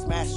smash,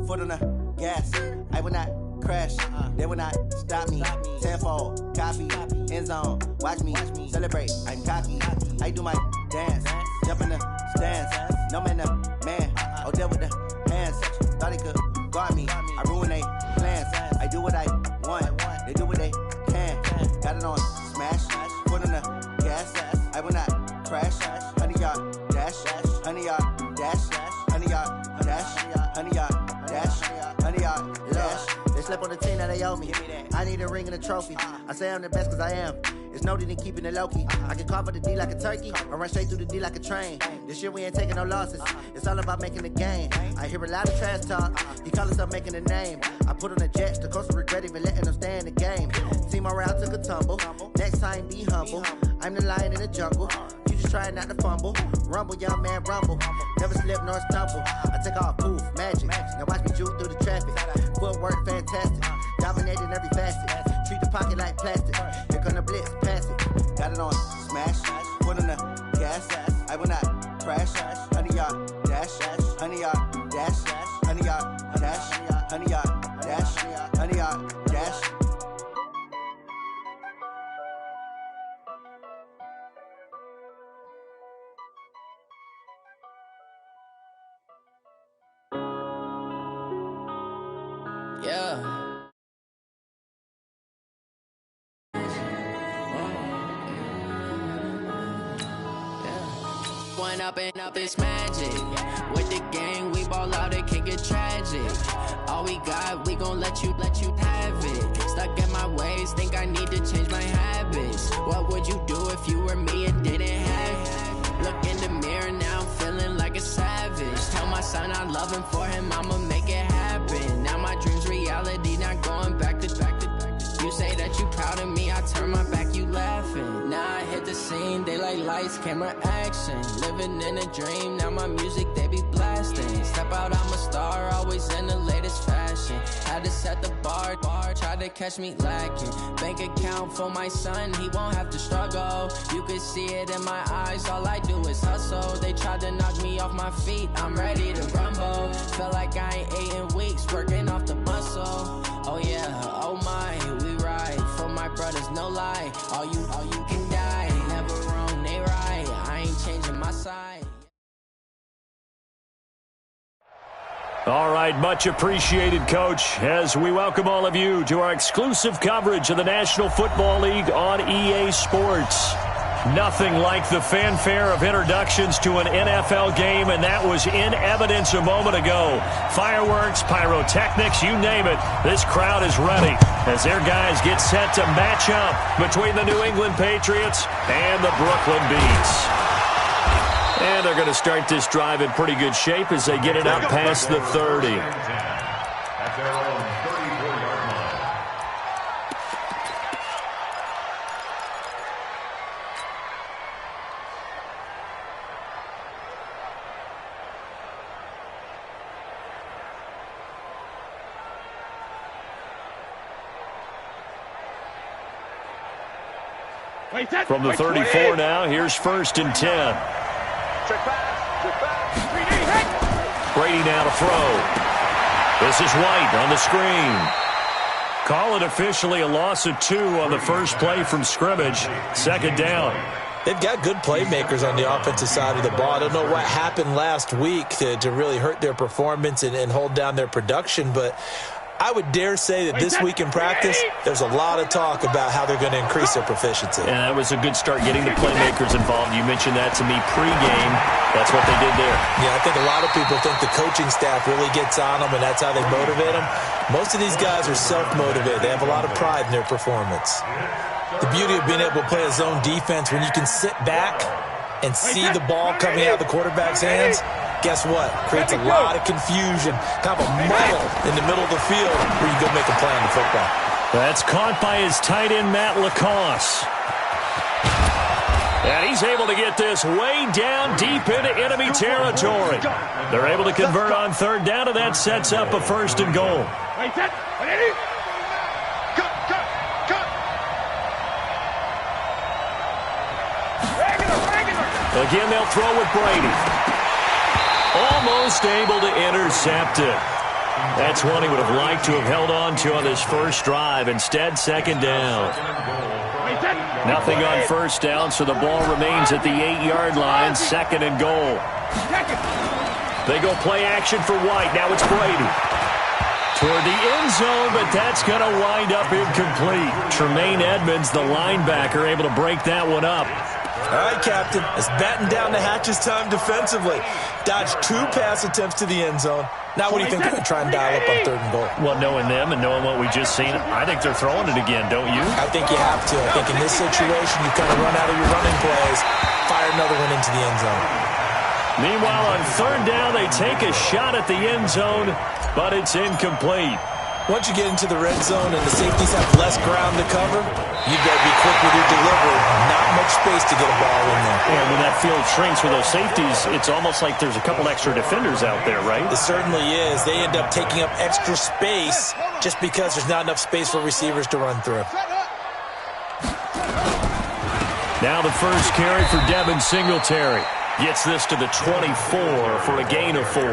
foot on the gas. I will not crash, they will not stop me. Tenfold, copy, end zone, watch me celebrate. I'm cocky, I do my dance, jump in the stands. No man, man, oh, there with the hands. Thought he could guard me, I ruin they plans. I do what I want, they do what they can. Got it on smash, foot on the gas. I will not crash, 100-yard dash, 100-yard dash, 100-yard dash, 100-yard dash, 100-yard dash. They slept on the team that they owe me. I need a ring and a trophy. I say I'm the best cause I am. It's noted in keeping it low-key. I can carve up the D like a turkey or run straight through the D like a train. This year we ain't taking no losses. It's all about making the game. I hear a lot of trash talk. He call himself making a name. I put on the Jets. The coach will regret even letting them stay in the game. Team morale took a tumble. Next time be humble. I'm the lion in the jungle. You just try not to fumble. Rumble, young man, rumble. Never slip nor stumble. I take off, poof, magic. Now watch me juke through the traffic. Footwork fantastic. Dominating every facet. Treat the pocket like plastic. Here come the blitz, pass it. Got it on smash. Put on the gas. I will not crash. 100-yard dash. 100-yard dash. 100-yard dash. 100-yard dash. 100-yard dash. Yeah. One up and up is magic. With the gang, we ball out, it can get tragic. All we got, we gon' let you have it. Stuck in my ways, think I need to change my habits. What would you do if you were me and didn't have it? Look in the mirror, now I'm feeling like a savage. Tell my son I love him, for him I'ma make it happen. Now my dream's reality, not going back to. You say that you proud of me, I turn my back, you laughing. Now I hit the scene, they like lights, camera, action. Living in a dream, now my music, they be blasting. Step out, I'm a star, always in the latest fashion. Had to set the bar, try to catch me lacking. Bank account for my son, he won't have to struggle. You could see it in my eyes, all I do is hustle. They tried to knock me off my feet, I'm ready to rumble. Feel like I ain't ate in weeks, working off the muscle. Oh yeah, oh my, we ride for my brothers, no lie. All you can die, never wrong, they right. I ain't changing my side. All right, much appreciated, Coach, as we welcome all of you to our exclusive coverage of the National Football League on EA Sports. Nothing like the fanfare of introductions to an NFL game, and that was in evidence a moment ago. Fireworks, pyrotechnics, you name it, this crowd is ready as their guys get set to match up between the New England Patriots and the Brooklyn Beats. And they're going to start this drive in pretty good shape as they get it up past the 30. From the 34 now, here's 1st and 10. Brady now to throw. This is White on the screen. Call it officially a loss of 2 on the first play from scrimmage. 2nd down. They've got good playmakers on the offensive side of the ball. I don't know what happened last week to really hurt their performance and hold down their production, but I would dare say that this week in practice, there's a lot of talk about how they're going to increase their proficiency. And that was a good start getting the playmakers involved. You mentioned that to me pregame. That's what they did there. Yeah, I think a lot of people think the coaching staff really gets on them, and that's how they motivate them. Most of these guys are self-motivated. They have a lot of pride in their performance. The beauty of being able to play a zone defense, when you can sit back and see the ball coming out of the quarterback's hands, guess what? Creates a lot of confusion, kind of a muddle in the middle of the field where you go make a play on the football. That's caught by his tight end, Matt LaCosse. And he's able to get this way down deep into enemy territory. They're able to convert on 3rd down, and that sets up a 1st and goal. Again, they'll throw with Brady. Almost able to intercept it. That's one he would have liked to have held on to on this first drive. Instead, second down. Nothing on first down, so the ball remains at the 8-yard line, second and goal. They go play action for White. Now it's Brady. Toward the end zone, but that's going to wind up incomplete. Tremaine Edmonds, the linebacker, able to break that one up. All right, Captain. It's batten down the hatches time defensively. Dodged 2 pass attempts to the end zone. Now what do you think they're going to try and dial up on third and goal? Well, knowing them and knowing what we just seen, I think they're throwing it again, don't you? I think you have to. I think in this situation, you kind of run out of your running plays, fire another one into the end zone. Meanwhile, on third down, they take a shot at the end zone, but it's incomplete. Once you get into the red zone and the safeties have less ground to cover, you better be quick with your delivery. Not much space to get a ball in there. And when that field shrinks with those safeties, it's almost like there's a couple extra defenders out there, right? It certainly is. They end up taking up extra space just because there's not enough space for receivers to run through. Now the first carry for Devin Singletary. Gets this to the 24 for a gain of 4.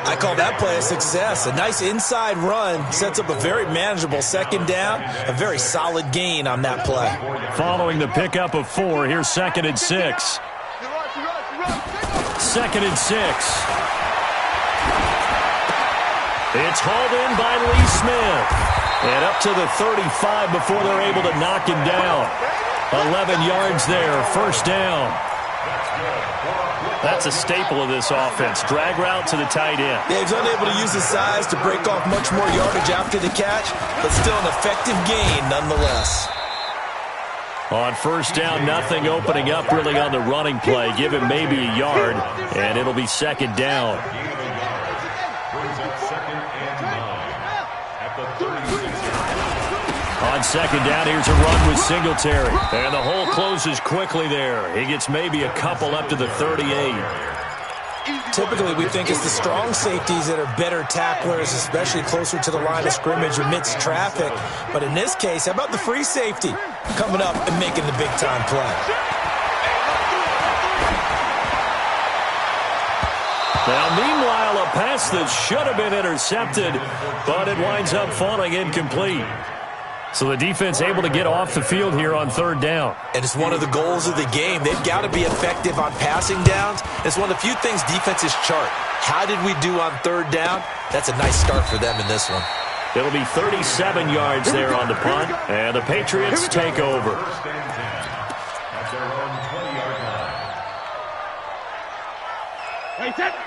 I call that play a success. A nice inside run sets up a very manageable second down. A very solid gain on that play. Following the pickup of 4, here's 2nd and 6. 2nd and 6. It's hauled in by Lee Smith. And up to the 35 before they're able to knock him down. 11 yards there, first down. That's a staple of this offense. Drag route to the tight end. Yeah, he's unable to use his size to break off much more yardage after the catch, but still an effective gain nonetheless. On first down, nothing opening up really on the running play. Give him maybe a yard, and it'll be second down. On second down, here's a run with Singletary. And the hole closes quickly there. He gets maybe a couple up to the 38. Typically, we think it's the strong safeties that are better tacklers, especially closer to the line of scrimmage amidst traffic. But in this case, how about the free safety coming up and making the big-time play? Now, meanwhile, a pass that should have been intercepted, but it winds up falling incomplete. So the defense able to get off the field here on third down. And it's one of the goals of the game. They've got to be effective on passing downs. It's one of the few things defenses chart. How did we do on third down? That's a nice start for them in this one. It'll be 37 yards there on the punt, and the Patriots take over.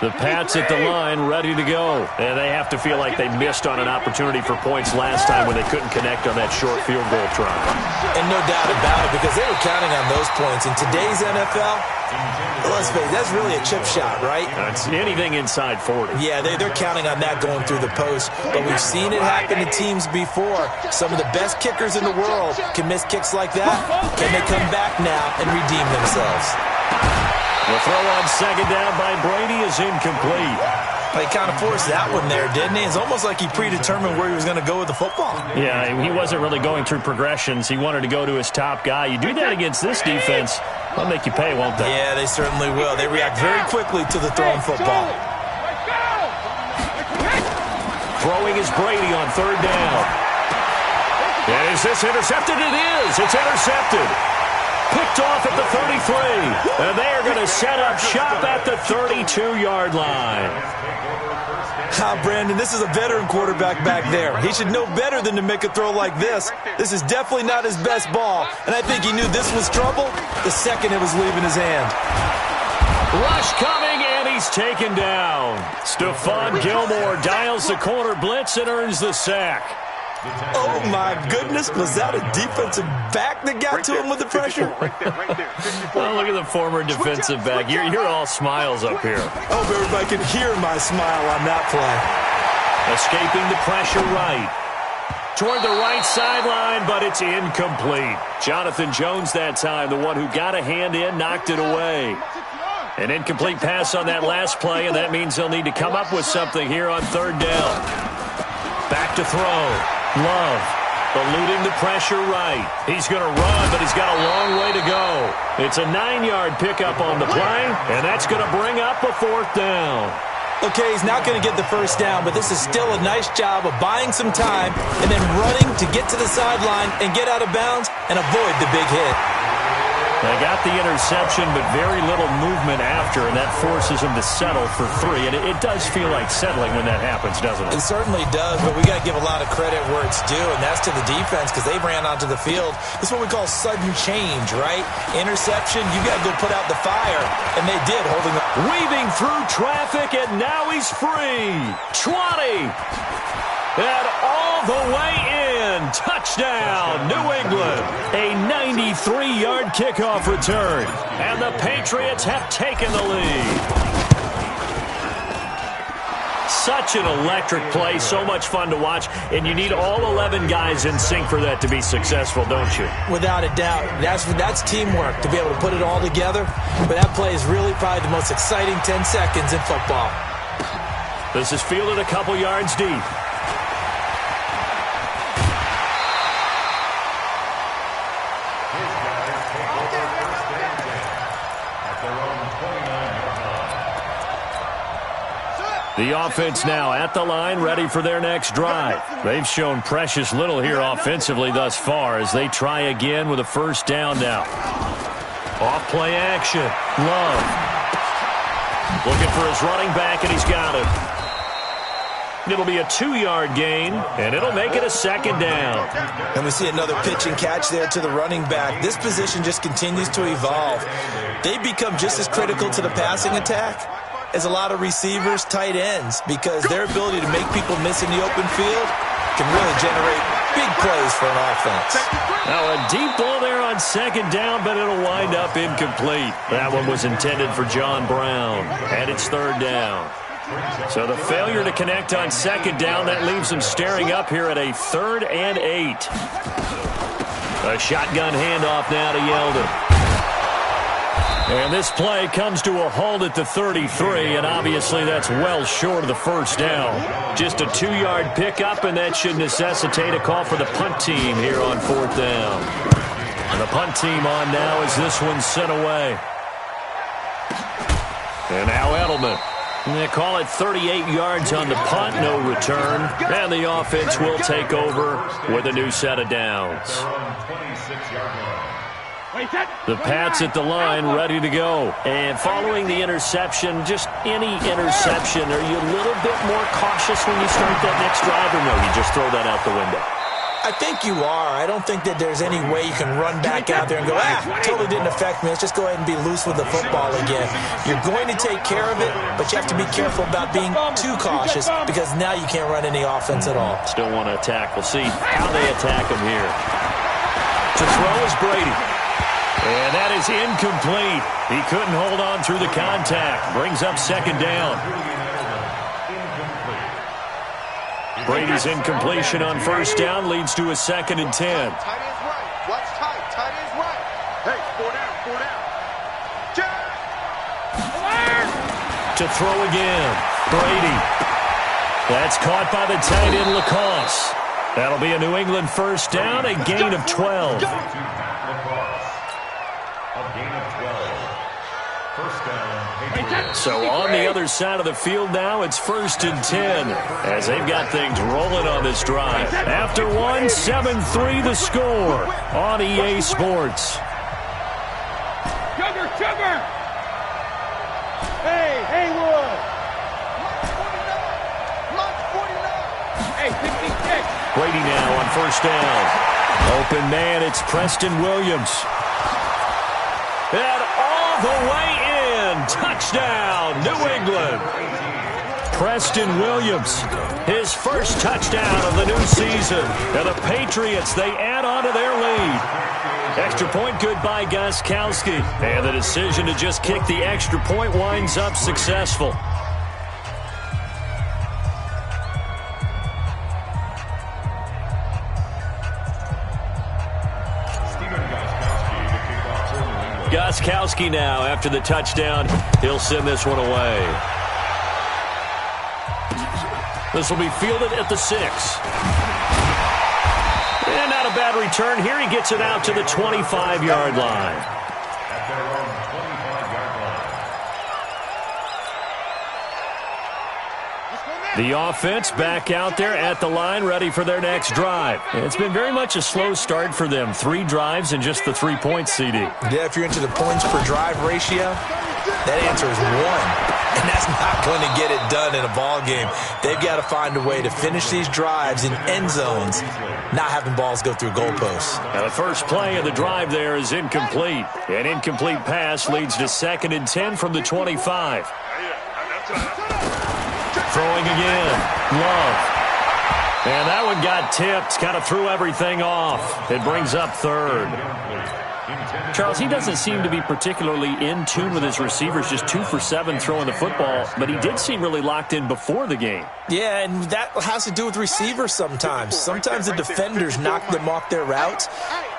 The Pats at the line, ready to go. And they have to feel like they missed on an opportunity for points last time when they couldn't connect on that short field goal try. And no doubt about it, because they were counting on those points. In today's NFL, let's face it, that's really a chip shot, right? It's anything inside 40. Yeah, they're counting on that going through the post. But we've seen it happen to teams before. Some of the best kickers in the world can miss kicks like that. Can they come back now and redeem themselves? The throw on second down by Brady is incomplete. He kind of forced that one there, didn't he? It's almost like he predetermined where he was going to go with the football. Yeah, he wasn't really going through progressions. He wanted to go to his top guy. You do that against this defense, they'll make you pay, won't they? Yeah, they certainly will. They react very quickly to the thrown football. Throwing is Brady on third down. And is this intercepted? It is. It's intercepted. Picked off at the 33. And they are going to set up shop at the 32-yard line. Brandon, this is a veteran quarterback back there. He should know better than to make a throw like this. This is definitely not his best ball. And I think he knew this was trouble the second it was leaving his hand. Rush coming, and he's taken down. Stephon Gilmore dials the corner blitz and earns the sack. Oh, my goodness. Was that a defensive back that got to him with the pressure? Well, look at the former defensive back. You're all smiles up here. I hope everybody can hear my smile on that play. Escaping the pressure right. Toward the right sideline, but it's incomplete. Jonathan Jones that time, the one who got a hand in, knocked it away. An incomplete pass on that last play, and that means they'll need to come up with something here on third down. Back to throw. Love Eluding the pressure right. He's going to run, but he's got a long way to go. It's a 9-yard pickup on the play, and that's going to bring up a 4th down. Okay, he's not going to get the first down, but this is still a nice job of buying some time and then running to get to the sideline and get out of bounds and avoid the big hit. They got the interception, but very little movement after, and that forces them to settle for 3. And it does feel like settling when that happens, doesn't it? It certainly does, but we got to give a lot of credit where it's due, and that's to the defense because they ran onto the field. This is what we call sudden change, right? Interception, you got to go put out the fire, and they did, holding the... Weaving through traffic, and now he's free. 20. And all the way in. Touchdown, New England. A 93-yard kickoff return. And the Patriots have taken the lead. Such an electric play, so much fun to watch, and you need all 11 guys in sync for that to be successful, don't you? Without a doubt. That's teamwork, to be able to put it all together. But that play is really probably the most exciting 10 seconds in football. This is fielded a couple yards deep. The offense now at the line, ready for their next drive. They've shown precious little here offensively thus far as they try again with a 1st down now. Off play action. Love. Looking for his running back, and he's got him. It'll be a 2-yard gain, and it'll make it a 2nd down. And we see another pitch and catch there to the running back. This position just continues to evolve. They become just as critical to the passing attack as a lot of receivers, tight ends, because their ability to make people miss in the open field can really generate big plays for an offense. Now a deep ball there on 2nd down, but it'll wind up incomplete. That one was intended for John Brown, and it's 3rd down. So the failure to connect on 2nd down, that leaves them staring up here at a 3rd and 8. A shotgun handoff now to Yeldon. And this play comes to a halt at the 33, and obviously that's well short of the 1st down. Just a 2-yard pickup, and that should necessitate a call for the punt team here on 4th down. And the punt team on now as this one's sent away. And now Edelman. They call it 38 yards on the punt, no return. And the offense will take over with a new set of downs. The Pats at the line, ready to go. And following the interception, just any interception, are you a little bit more cautious when you start that next drive, or no, you just throw that out the window? I think you are. I don't think that there's any way you can run back out there and go, totally didn't affect me. Let's just go ahead and be loose with the football again. You're going to take care of it, but you have to be careful about being too cautious because now you can't run any offense at all. Still want to attack. We'll see how they attack him here. To throw is Brady. And that is incomplete. He couldn't hold on through the contact. Brings up 2nd down. Brady's incompletion on 1st down leads to a 2nd and 10. Tight end's right. Watch tight. Tight end's right. Hey, 4 down, 4 down. To throw again. Brady. That's caught by the tight end, Lacoste. That'll be a New England 1st down, a gain of 12. So on the other side of the field now, it's 1st and 10 as they've got things rolling on this drive. After 1, 7-3 the score on EA Sports. Sugar! Hey, Haywood! Lunch 49! Hey, 56! Brady now on 1st down. Open man, it's Preston Williams. And all the way in. Touchdown, New England. Preston Williams, his 1st touchdown of the new season. And the Patriots, they add on to their lead. Extra point good by Gostkowski. And the decision to just kick the extra point winds up successful. Gostkowski now, after the touchdown, he'll send this one away. This will be fielded at the 6. And not a bad return here. He gets it out to the 25-yard line. The offense back out there at the line, ready for their next drive. It's been very much a slow start for them. 3 drives and just the 3 points, CD. Yeah, if you're into the points per drive ratio, that answer is 1. And that's not going to get it done in a ball game. They've got to find a way to finish these drives in end zones, not having balls go through goalposts. Now the first play of the drive there is incomplete. An incomplete pass leads to 2nd and 10 from the 25. Throwing again. Love. And that one got tipped. Kind of threw everything off. It brings up 3rd. Charles, he doesn't seem to be particularly in tune with his receivers, just 2 for 7 throwing the football, but he did seem really locked in before the game. Yeah, and that has to do with receivers sometimes. Sometimes the defenders knock them off their routes,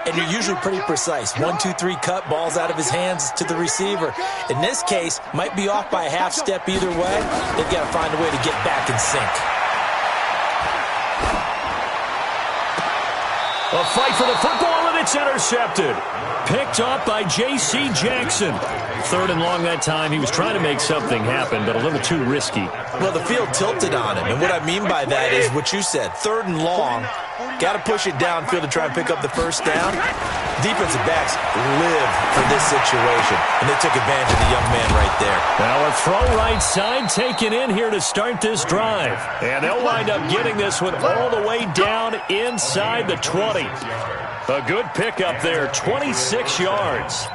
and you're usually pretty precise. 1, 2, 3 cut, balls out of his hands to the receiver. In this case, might be off by a half step either way. They've got to find a way to get back in sync. A fight for the football, and it's intercepted. Picked up by J.C. Jackson. 3rd and long that time. He was trying to make something happen, but a little too risky. Well, the field tilted on him, and what I mean by that is what you said. 3rd and long, got to push it downfield to try and pick up the first down. Defensive backs live for this situation, and they took advantage of the young man right there. Now a throw right side taken in here to start this drive. And they'll wind up getting this one all the way down inside the 20. A good pickup there, 26 yards.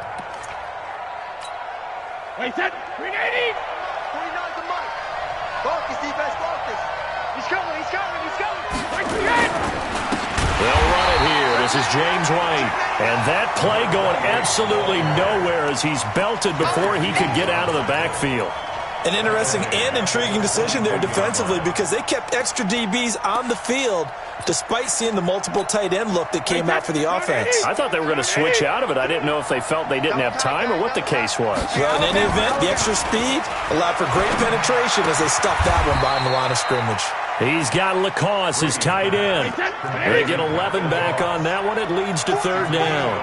Wait, set. 380. 49's the mark. Focus, defense, focus. He's coming, he's coming, he's coming. 338. They'll run it here. This is James White. And that play going absolutely nowhere as he's belted before he could get out of the backfield. An interesting and intriguing decision there defensively because they kept extra DBs on the field despite seeing the multiple tight end look that came out for the offense. I thought they were going to switch out of it. I didn't know if they felt they didn't have time or what the case was. Well, in any event, the extra speed allowed for great penetration as they stuffed that one behind the line of scrimmage. He's got Lacoste, his tight end. They get 11 back on that one. It leads to 3rd down.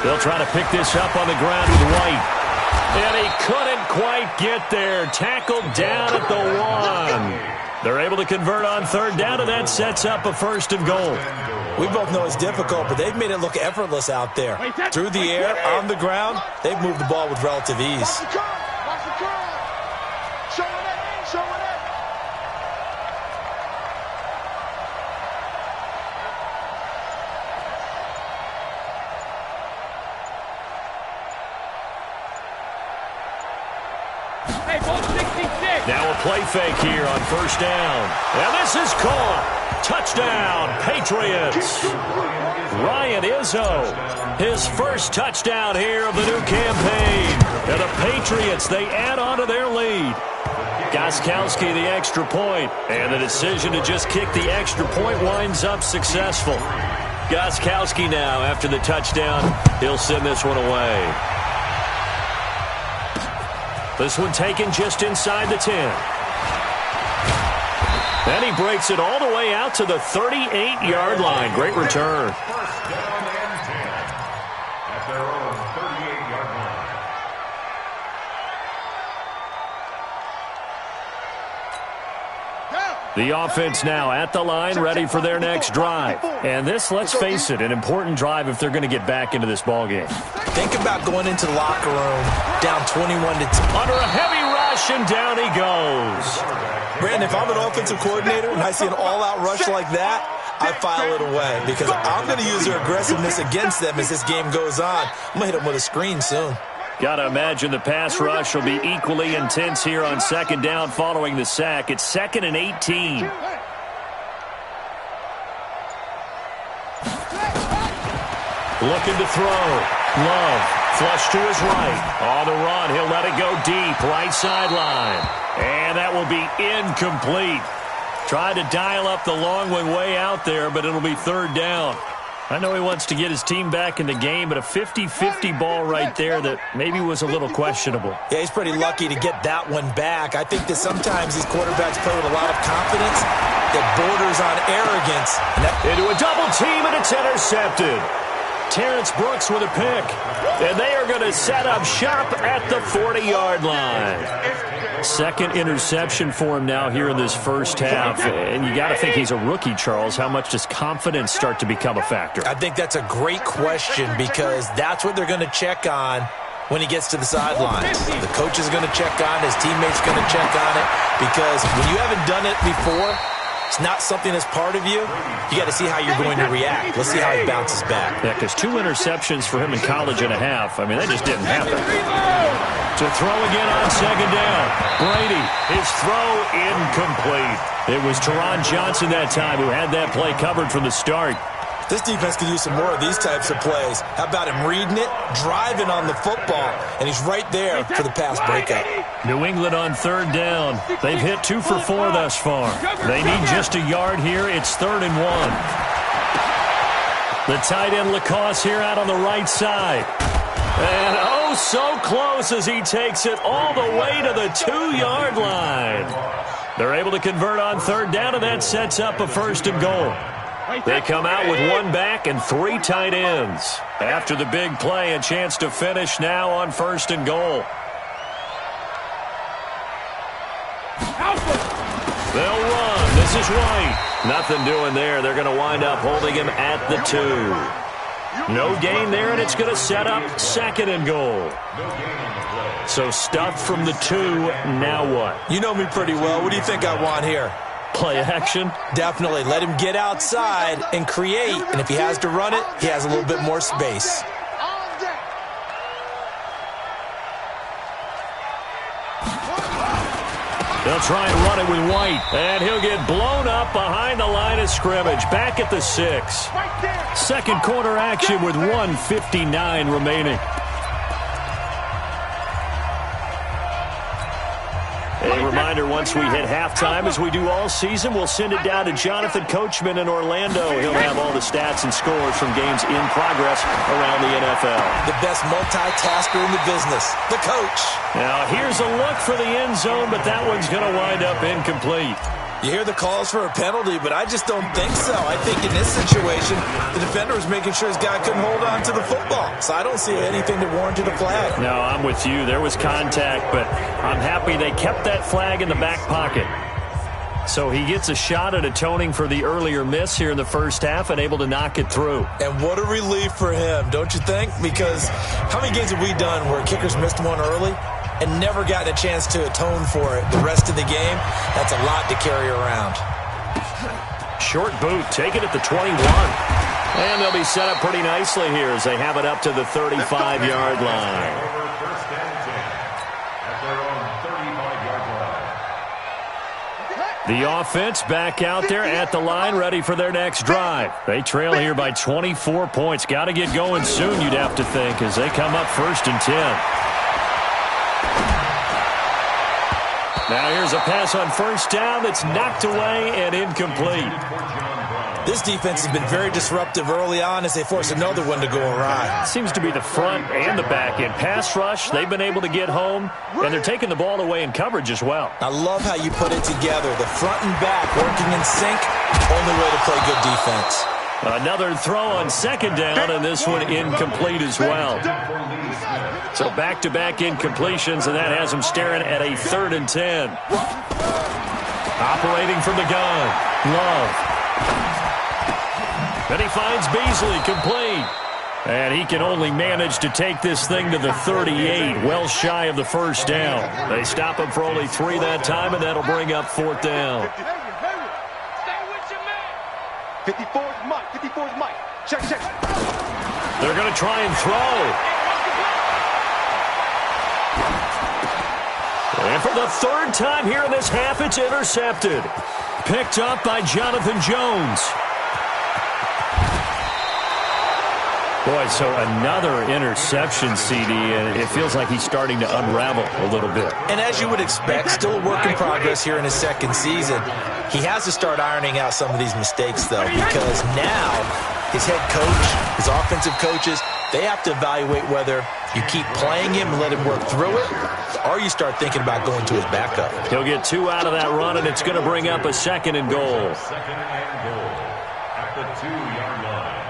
They'll try to pick this up on the ground with White. And he couldn't quite get there. Tackled down at the 1. They're able to convert on 3rd down, and that sets up a 1st and goal. We both know it's difficult, but they've made it look effortless out there. Through the air, on the ground, they've moved the ball with relative ease. Watch the curl. Showing it, showing it. Now a play fake here on 1st down. And this is caught. Touchdown, Patriots. Ryan Izzo, his first touchdown here of the new campaign. And the Patriots, they add on to their lead. Gostkowski, the extra point. And the decision to just kick the extra point winds up successful. Gostkowski now, after the touchdown, he'll send this one away. This one taken just inside the 10. Then he breaks it all the way out to the 38-yard line. Great return. First down and 10 at their own 38-yard line. The offense now at the line, ready for their next drive. And this, let's face it, an important drive if they're going to get back into this ballgame. Think about going into the locker room down 21-10. Under a heavy rush, and down he goes. Brandon, if I'm an offensive coordinator and I see an all-out rush like that, I file it away because I'm going to use their aggressiveness against them as this game goes on. I'm going to hit them with a screen soon. Got to imagine the pass rush will be equally intense here on 2nd down following the sack. It's 2nd and 18. Looking to throw. Love. Flush to his right. On the run. He'll let it go deep. Right sideline. And that will be incomplete. Tried to dial up the long one way out there, but it'll be 3rd down. I know he wants to get his team back in the game, but a 50-50 ball right there that maybe was a little questionable. Yeah, he's pretty lucky to get that one back. I think that sometimes these quarterbacks play with a lot of confidence that borders on arrogance. Into a double team, and it's intercepted. Terrence Brooks with a pick. And they are going to set up shop at the 40-yard line. Second interception for him now here in this first half. And you got to think he's a rookie, Charles. How much does confidence start to become a factor? I think that's a great question because that's what they're going to check on when he gets to the sideline. The coach is going to check on it. His teammates are going to check on it because when you haven't done it before, it's not something that's part of you. You got to see how you're going to react. Let's see how he bounces back. Yeah, because 2 interceptions for him in college and a half. I mean, that just didn't happen. To throw again on second down. Brady, his throw incomplete. It was Teron Johnson that time who had that play covered from the start. This defense could use some more of these types of plays. How about him reading it, driving on the football, and he's right there for the pass breakup. New England on third down. They've hit 2 for 4 thus far. They need just a yard here. It's 3rd and 1. The tight end Lacoste here out on the right side. And oh, so close as he takes it all the way to the 2-yard line. They're able to convert on third down, and that sets up a 1st and goal. They come out with 1 back and 3 tight ends. After the big play, a chance to finish now on 1st and goal. They'll run. This is White. Nothing doing there. They're going to wind up holding him at the 2. No gain there, and it's going to set up 2nd and goal. So stuffed from the 2. Now what? You know me pretty well. What do you think I want here? Play action? Definitely. Let him get outside and create. And if he has to run it, he has a little bit more space. They'll try and run it with White. And he'll get blown up behind the line of scrimmage. Back at the 6. Second quarter action with 1:59 remaining. A reminder, once we hit halftime, as we do all season, we'll send it down to Jonathan Coachman in Orlando. He'll have all the stats and scores from games in progress around the NFL. The best multitasker in the business, the coach. Now, here's a look for the end zone, but that one's going to wind up incomplete. You hear the calls for a penalty, but I just don't think so. I think in this situation, the defender was making sure his guy couldn't hold on to the football. So I don't see anything that warranted a flag. No, I'm with you. There was contact, but I'm happy they kept that flag in the back pocket. So he gets a shot at atoning for the earlier miss here in the first half and able to knock it through. And what a relief for him, don't you think? Because how many games have we done where kickers missed one early and never gotten a chance to atone for it the rest of the game? That's a lot to carry around. Short boot, take it at the 21. And they'll be set up pretty nicely here as they have it up to the 35-yard line. The offense back out there at the line, ready for their next drive. They trail here by 24 points. Got to get going soon, you'd have to think, as they come up 1st and 10. Now here's a pass on 1st down that's knocked away and incomplete. This defense has been very disruptive early on as they force another one to go awry. Seems to be the front and the back end. Pass rush, they've been able to get home, and they're taking the ball away in coverage as well. I love how you put it together. The front and back working in sync, only way to play good defense. Another throw on 2nd down, and this one incomplete as well. So back-to-back incompletions, and that has them staring at a 3rd and 10. Operating from the gun, Love. Then he finds Beasley, complete. And he can only manage to take this thing to the 38, well shy of the 1st down. They stop him for only 3 that time, and that'll bring up 4th down. 54's Mike. 54's Mike. Check. They're going to try and throw. And for the 3rd time here in this half, it's intercepted. Picked up by Jonathan Jones. Boy, so another interception, CD, and it feels like he's starting to unravel a little bit. And as you would expect, still a work in progress here in his 2nd season. He has to start ironing out some of these mistakes, though, because now his head coach, his offensive coaches, they have to evaluate whether you keep playing him and let him work through it, or you start thinking about going to his backup. He'll get 2 out of that run, and it's going to bring up a 2nd and goal. Second and goal at the 2-yard line.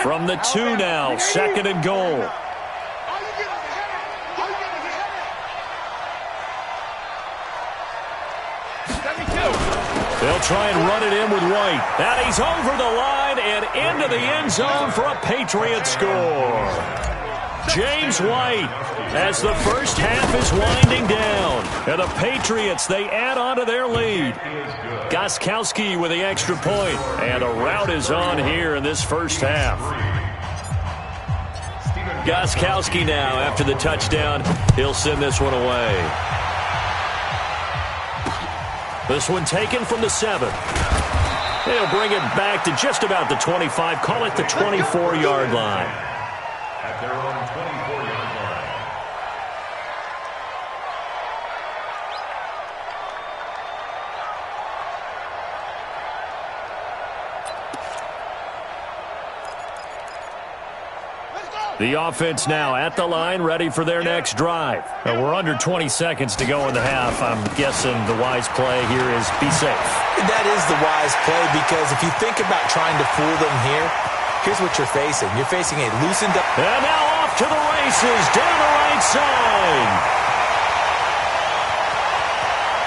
From the 2 now, 2nd and goal. They'll try and run it in with White. And he's over the line and into the end zone for a Patriot score. James White, as the first half is winding down. And the Patriots, they add on to their lead. Gostkowski with the extra point. And a rout is on here in this first half. Gostkowski now, after the touchdown, he'll send this one away. This one taken from the 7. They'll bring it back to just about the 25. Call it the 24-yard line. At their own 24-yard line. The offense now at the line, ready for their next drive. We're under 20 seconds to go in the half. I'm guessing the wise play here is be safe. That is the wise play, because if you think about trying to fool them here, here's what you're facing. You're facing a loosened up. And now off to the races, down the right side.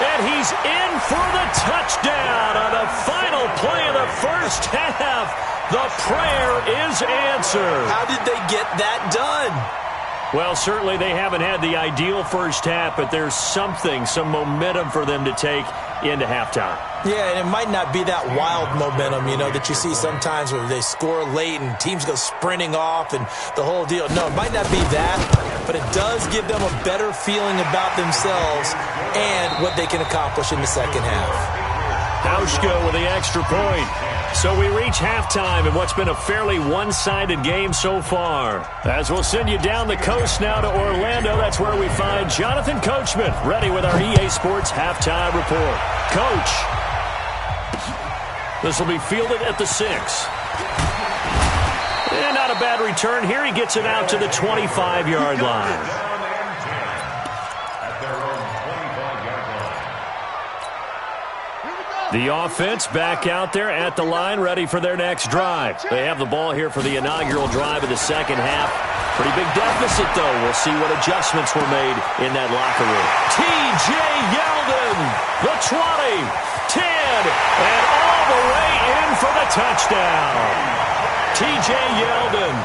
And he's in for the touchdown on the final play of the first half. The prayer is answered. How did they get that done? Well, certainly they haven't had the ideal first half, but there's some momentum for them to take into halftime. Yeah, and it might not be that wild momentum, that you see sometimes where they score late and teams go sprinting off and the whole deal. No, it might not be that, but it does give them a better feeling about themselves and what they can accomplish in the second half. Hauschka with the extra point. So we reach halftime in what's been a fairly one-sided game so far. As we'll send you down the coast now to Orlando, that's where we find Jonathan Coachman, ready with our EA Sports Halftime Report. Coach, this will be fielded at the 6. And not a bad return here. He gets it out to the 25-yard line. The offense back out there at the line, ready for their next drive. They have the ball here for the inaugural drive of the second half. Pretty big deficit, though. We'll see what adjustments were made in that locker room. T.J. Yeldon, the 20, 10, and all the way in for the touchdown. T.J. Yeldon,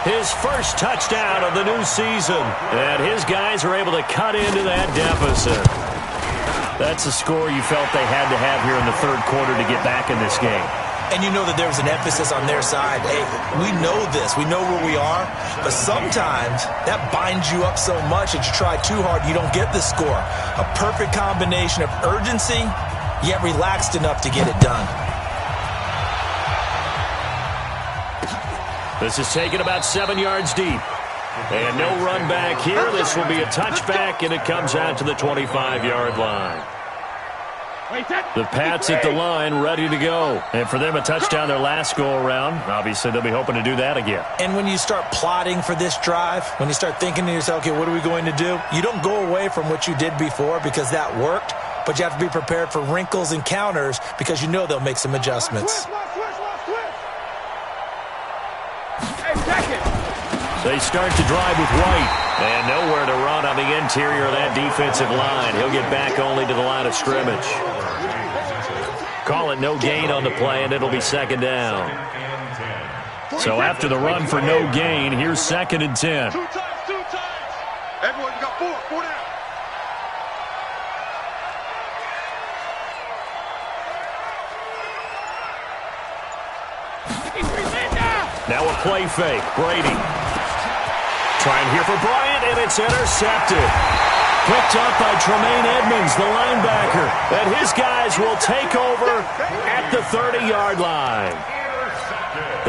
his first touchdown of the new season. And his guys are able to cut into that deficit. That's a score you felt they had to have here in the third quarter to get back in this game. And you know that there was an emphasis on their side. Hey, we know this. We know where we are. But sometimes that binds you up so much that you try too hard, you don't get the score. A perfect combination of urgency, yet relaxed enough to get it done. This is taken about 7 yards deep. And no run back here. This will be a touchback, and it comes out to the 25-yard line. The Pats at the line, ready to go. And for them, a touchdown their last go-around. Obviously, they'll be hoping to do that again. And when you start plotting for this drive, when you start thinking to yourself, okay, what are we going to do? You don't go away from what you did before because that worked, but you have to be prepared for wrinkles and counters because you know they'll make some adjustments. They start to drive with White. And nowhere to run on the interior of that defensive line. He'll get back only to the line of scrimmage. Call it no gain on the play, and it'll be second down. So after the run for no gain, here's 2nd and 10. 2 times. Everyone, you got 4 down. Now a play fake. Brady. Trying here for Bryant, and it's intercepted. Picked up by Tremaine Edmonds, the linebacker. And his guys will take over at the 30-yard line.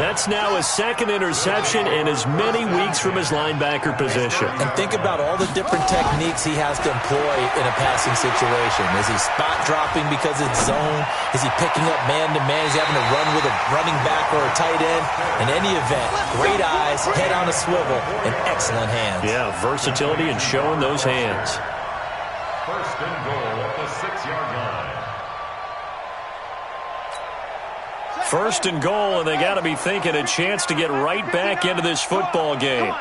That's now his second interception in as many weeks from his linebacker position. And think about all the different techniques he has to employ in a passing situation. Is he spot dropping because it's zone? Is he picking up man-to-man? Is he having to run with a running back or a tight end? In any event, great eyes, head on a swivel, and excellent hands. Yeah, versatility and showing those hands. First and goal at the 6-yard line. First and goal, and they got to be thinking a chance to get right back into this football game.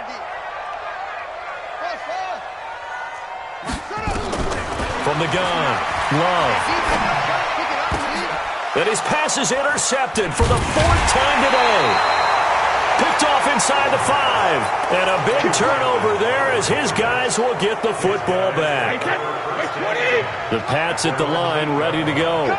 From the gun, Love. And his pass is intercepted for the 4th time today. Picked off inside the 5. And a big turnover there as his guys will get the football back. The Pats at the line ready to go.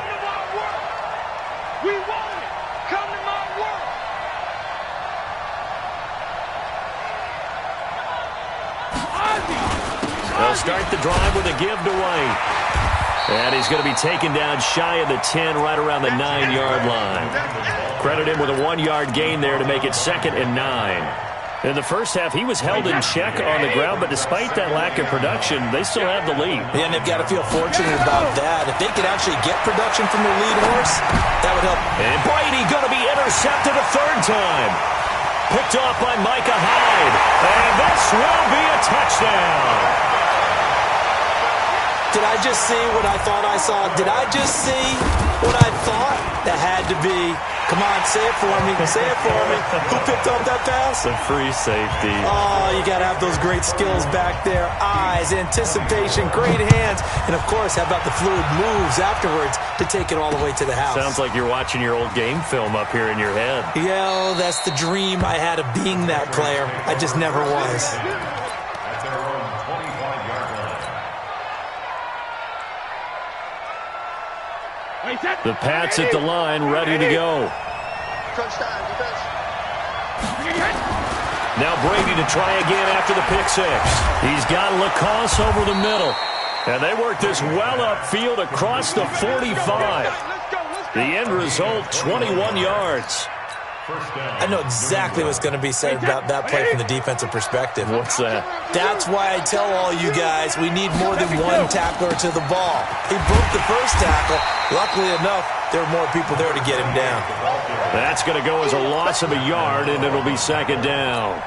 They'll start the drive with a give to White. And he's going to be taken down shy of the 10, right around the 9-yard line. Credit him with a 1-yard gain there to make it 2nd and 9. In the first half, he was held in check on the ground, but despite that lack of production, they still have the lead. Yeah, and they've got to feel fortunate about that. If they could actually get production from their lead horse, that would help. And Brady going to be intercepted a 3rd time. Picked off by Micah Hyde. And this will be a touchdown. Did I just see what I thought I saw? Did I just see what I thought? That had to be. Come on, say it for me. Say it for me. Who picked up that pass? The free safety. Oh, you got to have those great skills back there. Eyes, anticipation, great hands. And, of course, how about the fluid moves afterwards to take it all the way to the house? Sounds like you're watching your old game film up here in your head. Yeah, that's the dream I had of being that player. I just never was. At their own 25-yard line. The Pats at the line ready to go. Now Brady to try again after the pick 6. He's got Lacoste over the middle. And they work this well upfield across the 45. The end result, 21 yards. I know exactly what's going to be said about that play from the defensive perspective. What's that? That's why I tell all you guys we need more than one tackler to the ball. He broke the first tackle. Luckily enough, there were more people there to get him down. That's going to go as a loss of a yard, and it'll be 2nd down.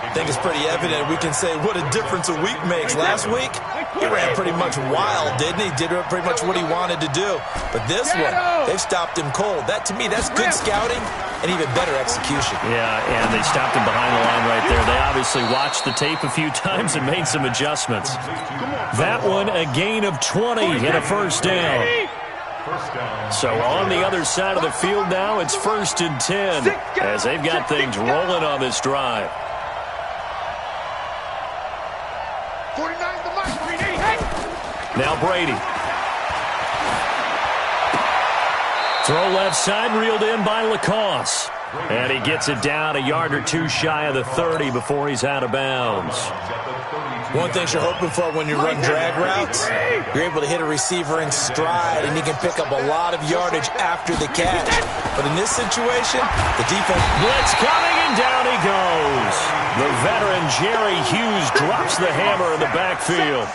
I think it's pretty evident. We can say what a difference a week makes. Last week, he ran pretty much wild, didn't he? Did pretty much what he wanted to do. But this one, they've stopped him cold. That, to me, that's good scouting and even better execution. Yeah, and they stopped him behind the line right there. They obviously watched the tape a few times and made some adjustments. That one, a gain of 20 and a 1st down. So on the other side of the field now, it's 1st and 10 as they've got things rolling on this drive. Now Brady. Throw left side, reeled in by Lacoste. And he gets it down a yard or two shy of the 30 before he's out of bounds. One thing you're hoping for when you run drag routes, you're able to hit a receiver in stride, and he can pick up a lot of yardage after the catch. But in this situation, the defense... Blitz coming, and down he goes. The veteran Jerry Hughes drops the hammer in the backfield.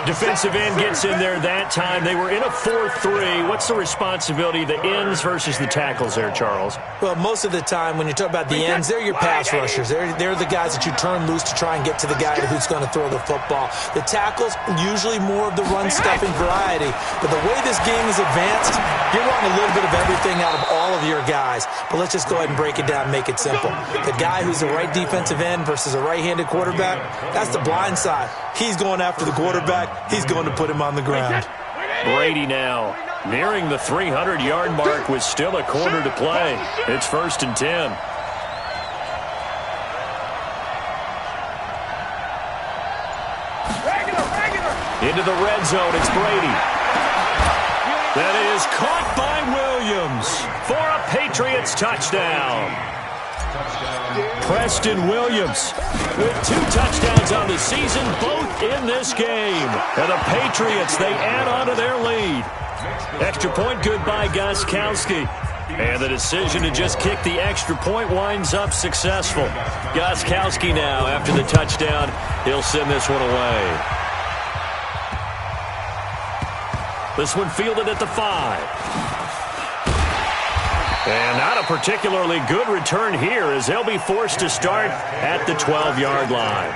Defensive end gets in there that time. They were in a 4-3. What's the responsibility of the ends versus the tackles there, Charles? Well, most of the time when you talk about the ends, they're your pass rushers. They're the guys that you turn loose to try and get to the guy who's going to throw the football. The tackles, usually more of the run-stuffing variety. But the way this game is advanced, you're wanting a little bit of everything out of all of your guys. But let's just go ahead and break it down and make it simple. The guy who's the right defensive end versus a right-handed quarterback, that's the blind side. He's going after the quarterback. He's going to put him on the ground. Brady now nearing the 300-yard mark with still a quarter to play. It's 1st and 10. Into the red zone, it's Brady. That is caught by Williams for a Patriots touchdown. Preston Williams with 2 touchdowns on the season, both in this game. And the Patriots, they add on to their lead. Extra point good by Gostkowski. And the decision to just kick the extra point winds up successful. Gostkowski now, after the touchdown, he'll send this one away. This one fielded at the 5. And not a particularly good return here as they'll be forced to start at the 12-yard line.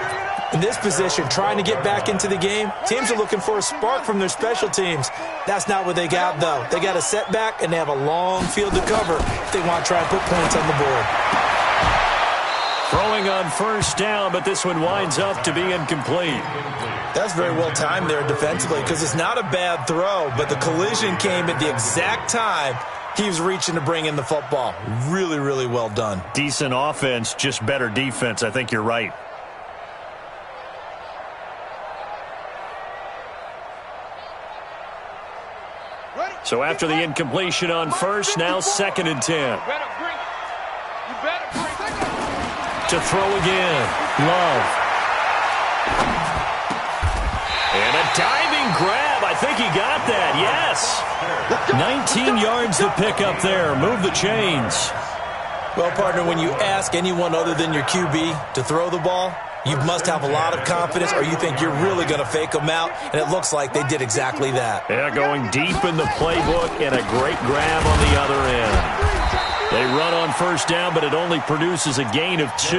In this position, trying to get back into the game, teams are looking for a spark from their special teams. That's not what they got, though. They got a setback, and they have a long field to cover if they want to try and put points on the board. Throwing on first down, but this one winds up to be incomplete. That's very well timed there defensively because it's not a bad throw, but the collision came at the exact time he was reaching to bring in the football. Really, really well done. Decent offense, just better defense. I think you're right. So after the incompletion on first, now 2nd and 10. To throw again. Love. And a diving grab. I think he got that. Yes. 19 yards to pick up there. Move the chains. Well, partner, when you ask anyone other than your QB to throw the ball, you must have a lot of confidence or you think you're really going to fake them out, and it looks like they did exactly that. Yeah, going deep in the playbook and a great grab on the other end. They run on first down, but it only produces a gain of 2.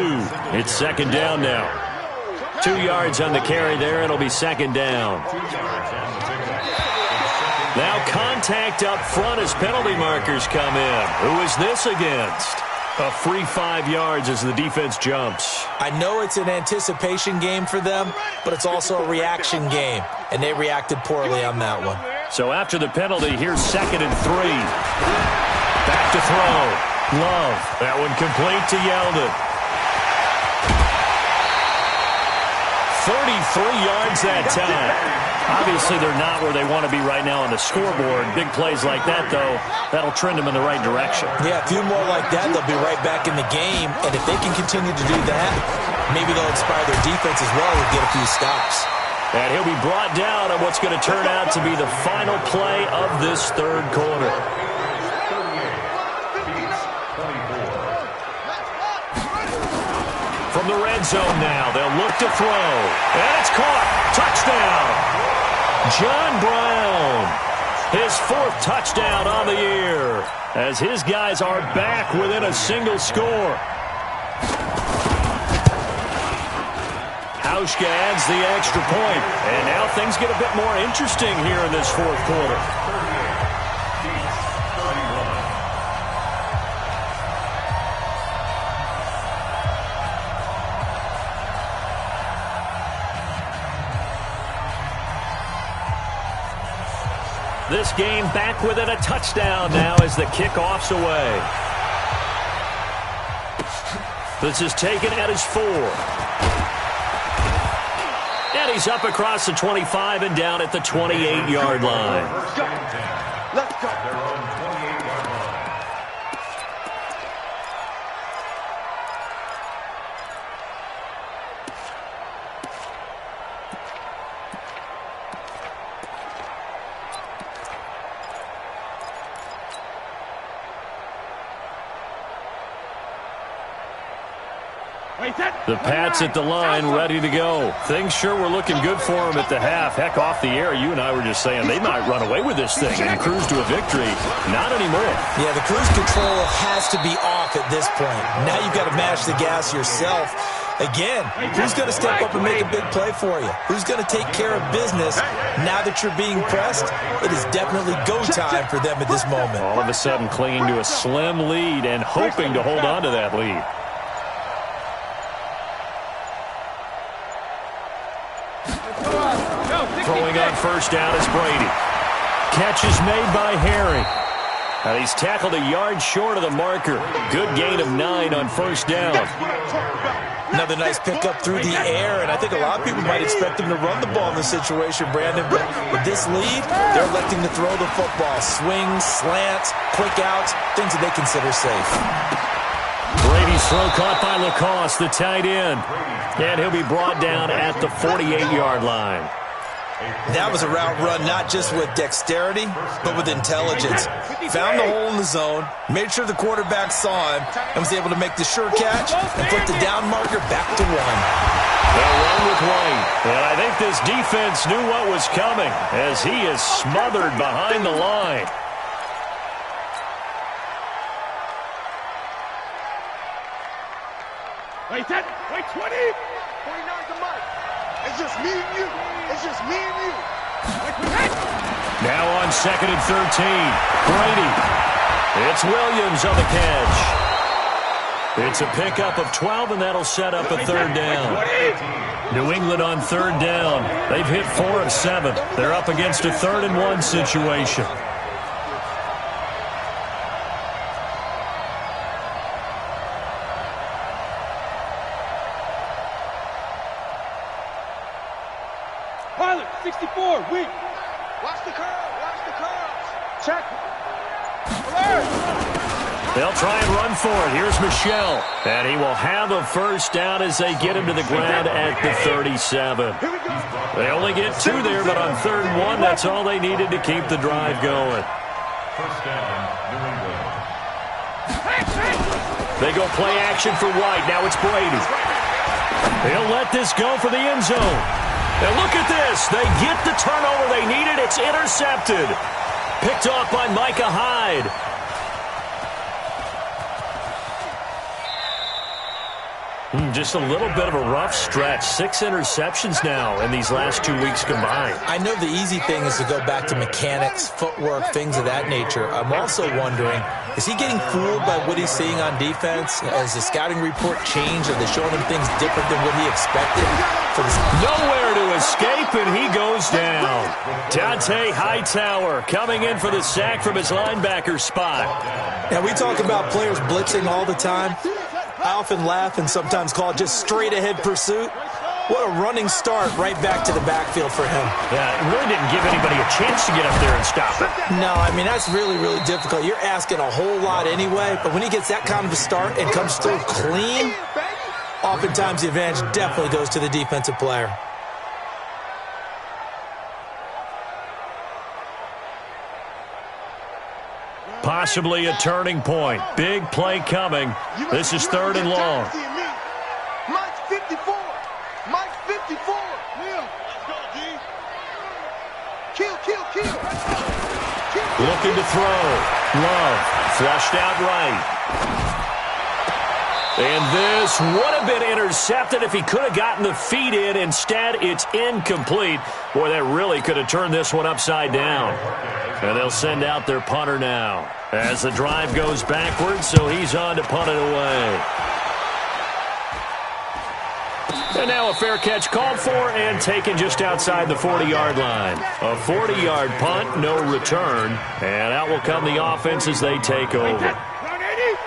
It's 2nd down now. 2 yards on the carry there. It'll be 2nd down. Now contact up front as penalty markers come in. Who is this against? A free 5 yards as the defense jumps. I know it's an anticipation game for them, but it's also a reaction game, and they reacted poorly on that one. So after the penalty, here's 2nd and 3. Back to throw. Love. That one complete to Yeldon. 33 yards that time. Obviously, they're not where they want to be right now on the scoreboard. Big plays like that, though, that'll trend them in the right direction. Yeah, a few more like that, they'll be right back in the game. And if they can continue to do that, maybe they'll inspire their defense as well and get a few stops. And he'll be brought down on what's going to turn out to be the final play of this 3rd quarter. From the red zone now, they'll look to throw. And it's caught. Touchdown. John Brown, his 4th touchdown on the year, as his guys are back within a single score. Hauschka adds the extra point, and now things get a bit more interesting here in this 4th quarter. This game back within a touchdown now as the kickoff's away. This is taken at his 4. And he's up across the 25 and down at the 28-yard line. Let's go. The Pats at the line, ready to go. Things sure were looking good for them at the half. Heck, off the air, you and I were just saying they might run away with this thing and cruise to a victory. Not anymore. Yeah, the cruise control has to be off at this point. Now you've got to mash the gas yourself. Again, who's going to step up and make a big play for you? Who's going to take care of business now that you're being pressed? It is definitely go time for them at this moment. All of a sudden clinging to a slim lead and hoping to hold on to that lead. Throwing on first down is Brady. Catch is made by Harry. And he's tackled a yard short of the marker. Good gain of 9 on first down. Another nice pickup through the air, and I think a lot of people might expect him to run the ball in this situation, Brandon. But with this lead, they're electing to throw the football. Swings, slants, quick outs, things that they consider safe. Brady's throw caught by Lacoste, the tight end. And he'll be brought down at the 48-yard line. That was a route run not just with dexterity, but with intelligence. Found the hole in the zone, made sure the quarterback saw him, and was able to make the sure catch and put the down marker back to 1. They'll run with White. And I think this defense knew what was coming as he is smothered behind the line. Wait, 10, wait, 20. 49's the mic. It's just me and you. It's just me and you. Now on 2nd and 13. Brady. It's Williams on the catch. It's a pickup of 12, and that'll set up a 3rd down. New England on 3rd down. They've hit 4 of 7. They're up against a 3rd and 1 situation. Pilot, 64, weak. Watch the curls. Check. Alert. They'll try and run for it. Here's Michelle. And he will have a 1st down as they get him to the ground at the 37. They only get 2 there, but on 3rd and 1, that's all they needed to keep the drive going. 1st down, New England. They go play action for White. Now it's Brady. He'll let this go for the end zone. And look at this. They get the turnover they needed. It's intercepted. Picked off by Micah Hyde. Just a little bit of a rough stretch. 6 interceptions now in these last 2 weeks combined. I know the easy thing is to go back to mechanics, footwork, things of that nature. I'm also wondering, is he getting fooled by what he's seeing on defense? Has the scouting report changed? Are they showing him things different than what he expected? Nowhere to escape, and he goes down. Dante Hightower coming in for the sack from his linebacker spot. Now, we talk about players blitzing all the time. I often laugh and sometimes call it just straight-ahead pursuit. What a running start right back to the backfield for him. Yeah, it really didn't give anybody a chance to get up there and stop it. No, I mean, that's really, really difficult. You're asking a whole lot anyway, but when he gets that kind of a start and comes through clean, oftentimes the advantage definitely goes to the defensive player. Possibly a turning point. Big play coming. This is 3rd and long. Mike's 54. Mike's 54. Neil, let's go, D. Kill. Looking to throw. Love. Flushed out right. And this would have been intercepted if he could have gotten the feet in. Instead, it's incomplete. Boy, that really could have turned this one upside down. And they'll send out their punter now as the drive goes backwards, so he's on to punt it away. And now a fair catch called for and taken just outside the 40-yard line. A 40-yard punt, no return. And out will come the offense as they take over.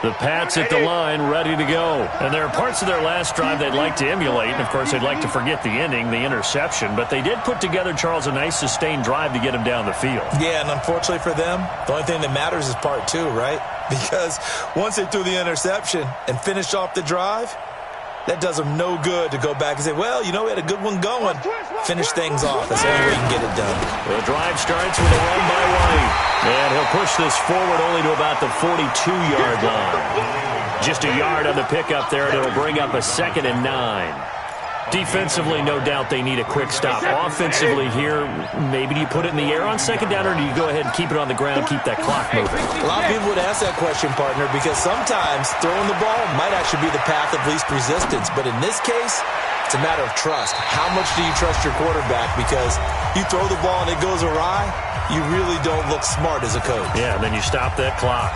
The Pats at the line, ready to go. And there are parts of their last drive they'd like to emulate. And, of course, they'd like to forget the ending, the interception. But they did put together, Charles, a nice sustained drive to get him down the field. Yeah, and unfortunately for them, the only thing that matters is part 2, right? Because once they threw the interception and finished off the drive, that does them no good to go back and say, well, you know, we had a good one going. Finish things off. That's the only way you can get it done. The drive starts with a run by White. And he'll push this forward only to about the 42-yard line. Just a yard on the pickup there, and it'll bring up a 2nd and 9. Defensively, no doubt they need a quick stop. Offensively here, maybe do you put it in the air on 2nd down, or do you go ahead and keep it on the ground, keep that clock moving? A lot of people would ask that question, partner, because sometimes throwing the ball might actually be the path of least resistance. But in this case, it's a matter of trust. How much do you trust your quarterback? Because you throw the ball and it goes awry, you really don't look smart as a coach. Yeah, and then you stop that clock.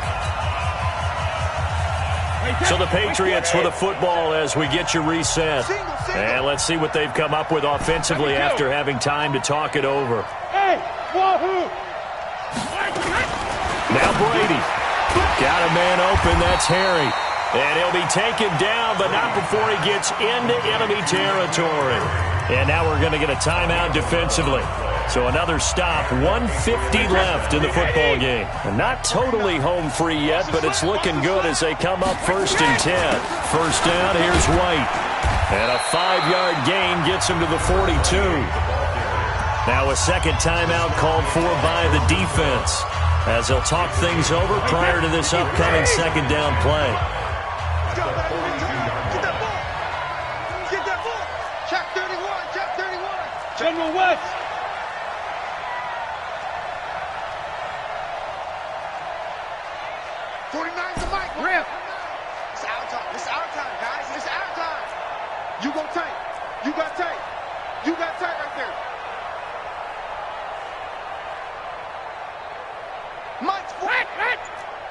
So the Patriots with the football as we get you reset. And let's see what they've come up with offensively after having time to talk it over. Now Brady. Got a man open. That's Harry. And he'll be taken down, but not before he gets into enemy territory. And now we're going to get a timeout defensively. So another stop, 1:50 left in the football game. And not totally home free yet, but it's looking good as they come up 1st and 10. 1st down, here's White. And a 5-yard gain gets him to the 42. Now a second timeout called for by the defense, as they'll talk things over prior to this upcoming second down play. Get that ball! Get that ball! Check 31! Check 31! General West! '49's the mic. Rip! It's our time. It's our time, guys. It's our time. You go tight. You got tight. You got tight right there. Mike's foot.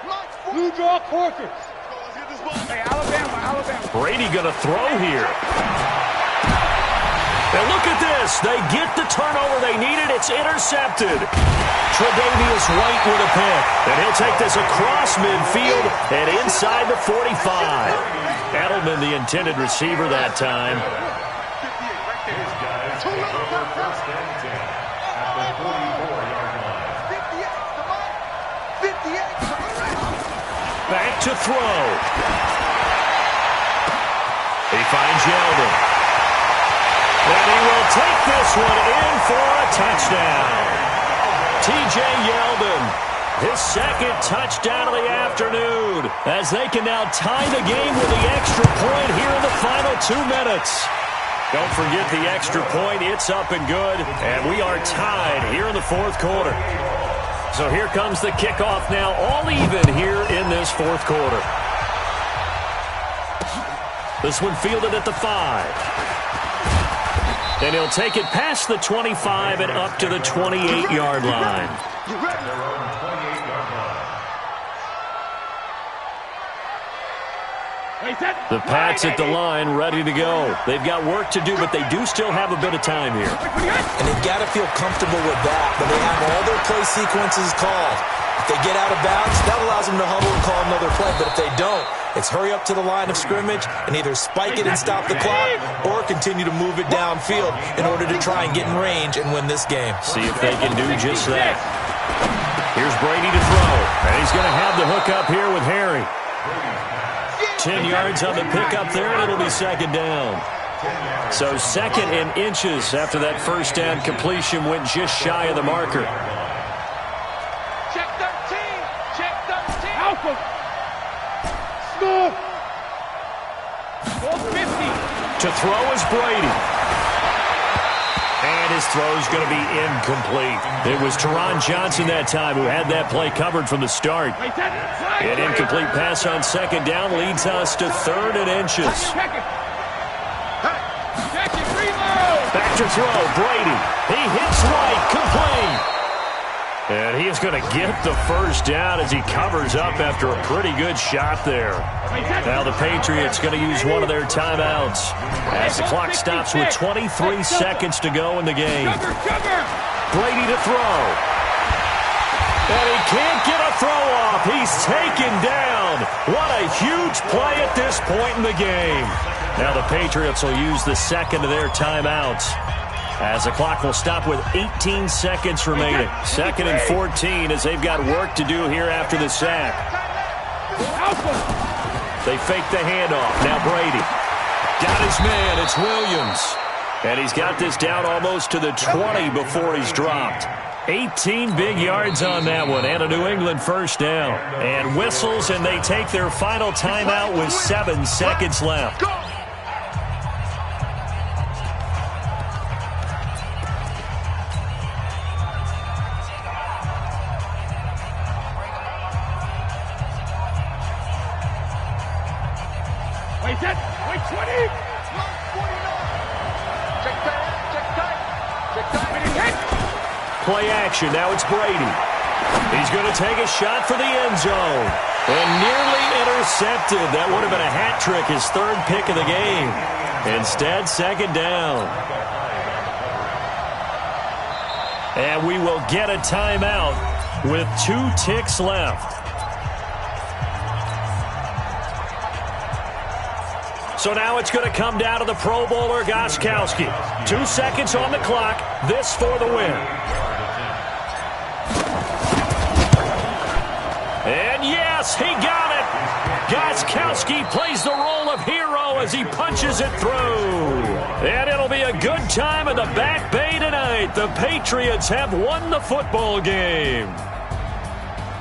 Mike's foot. Blue draw Corkers. Let's get this ball. Hey, Alabama. Brady going to throw here. And look at this. They get the turnover they needed. It's intercepted. Tre'Davious White with a pick. And he'll take this across midfield and inside the 45. Edelman, the intended receiver that time. 58 right there. First and 10 at the 44-yard line. 58. Back to throw. He finds Yeldon. And he will take this one in for a touchdown. T.J. Yeldon, his second touchdown of the afternoon, as they can now tie the game with the extra point here in the final 2 minutes. Don't forget the extra point. It's up and good, and we are tied here in the fourth quarter. So here comes the kickoff now, all even here in this fourth quarter. This one fielded at the 5. And he'll take it past the 25 and up to the 28-yard line. The Pats at the line, ready to go. They've got work to do, but they do still have a bit of time here. And they've got to feel comfortable with that, but they have all their play sequences called. If they get out of bounds, that allows them to huddle and call another play. But if they don't, it's hurry up to the line of scrimmage and either spike it and stop the clock or continue to move it downfield in order to try and get in range and win this game. See if they can do just that. Here's Brady to throw, and he's going to have the hook up here with Harry. 10 yards on the pickup there, and it'll be second down. So second and inches after that first down completion went just shy of the marker. Check 13. Check 13. Alpha. Score. 450. To throw is Brady. And his throw's going to be incomplete. It was Teron Johnson that time who had that play covered from the start. An incomplete pass on second down leads us to third and inches. Back to throw, Brady. He hits White, complete. And he is going to get the first down as he covers up after a pretty good shot there. Now the Patriots going to use one of their timeouts as the clock stops with 23 seconds to go in the game. Brady to throw. And he can't get a throw off. He's taken down. What a huge play at this point in the game. Now the Patriots will use the second of their timeouts, as the clock will stop with 18 seconds remaining. Second and 14 as they've got work to do here after the sack. They fake the handoff. Now Brady. Got his man. It's Williams. And he's got this down almost to the 20 before he's dropped. 18 big yards on that one, and a New England first down. And whistles, and they take their final timeout with 7 seconds left. Play action. Now it's Brady. He's going to take a shot for the end zone. And nearly intercepted. That would have been a hat trick, his third pick of the game. Instead, second down. And we will get a timeout with 2 ticks left. So now it's going to come down to the Pro Bowler, Gostkowski. 2 seconds on the clock. This for the win. And yes, he got it. Gostkowski plays the role of hero as he punches it through. And it'll be a good time in the Back Bay tonight. right, the Patriots have won the football game.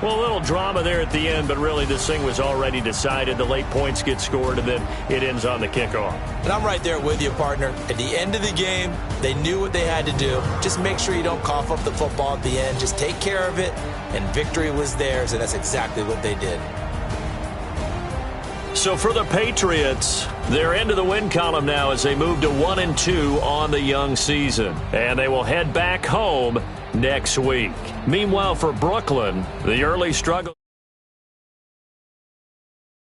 Well, a little drama there at the end, but really this thing was already decided. The late points get scored, and then it ends on the kickoff. And I'm right there with you, partner. At the end of the game, they knew what they had to do. Just make sure you don't cough up the football at the end. Just take care of it, and victory was theirs, and that's exactly what they did. So for the Patriots, they're into the win column now as they move to 1-2 on the young season. And they will head back home next week. Meanwhile, for Brooklyn, the early struggle.